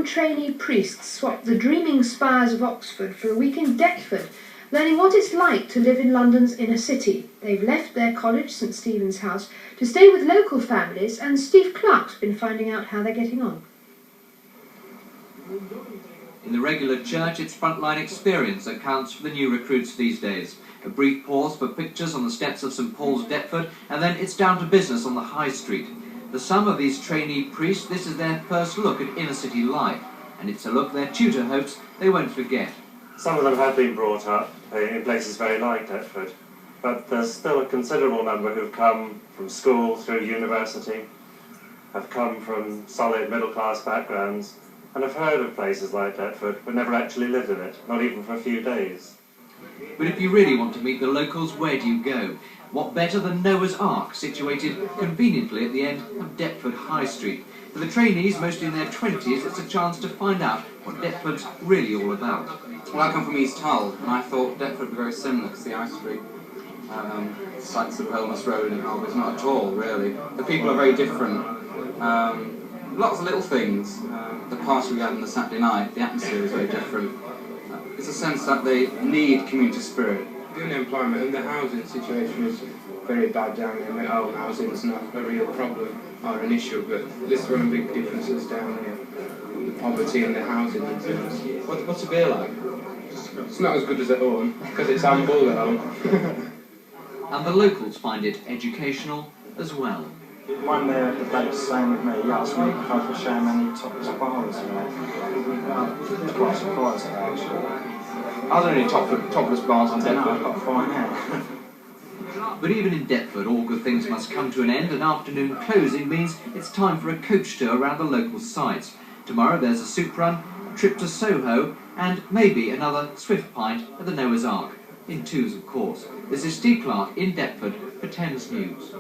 trainee priests swapped the dreaming spires of Oxford for a week in Deptford, learning what it's like to live in London's inner city. They've left their college, St Stephen's House, to stay with local families, and Steve Clark's been finding out how they're getting on. In the regular church, it's frontline experience that counts for the new recruits these days. A brief pause for pictures on the steps of St Paul's, Deptford, and then it's down to business on the High Street. For some of these trainee priests, this is their first look at inner city life, and it's a look their tutor hopes they won't forget. Some of them have been brought up in places very like Deptford, but there's still a considerable number who've come from school through university, have come from solid middle-class backgrounds, and have heard of places like Deptford, but never actually lived in it, not even for a few days. But if you really want to meet the locals, where do you go? What better than Noah's Ark, situated conveniently at the end of Deptford High Street? For the trainees, mostly in their 20s, it's a chance to find out what Deptford's really all about. Well, I come from East Hull, and I thought Deptford would be very similar to the High Street. Sites of Holmes Road and Holmes, not at all, really. The people are very different. Lots of little things. The party we had on the Saturday night, the atmosphere is very different. It's a sense that they need community spirit. The unemployment and the housing situation is very bad down here. Mental housing is not a real problem or an issue, but there's one of the big differences down here. The poverty and the housing and things. What's a beer like? It's not as good as at home, because it's amble at home. And the locals find it educational as well. One there, the bloke staying with me, he asked me if I could show him any topless bars. I was quite surprised at that, actually. Are there any topless bars in Deptford? I've got to find out. But even in Deptford, all good things must come to an end, and afternoon closing means it's time for a coach tour around the local sites. Tomorrow there's a soup run, a trip to Soho, and maybe another swift pint at the Noah's Ark. In twos, of course. This is Steve Clark in Deptford for Thames News.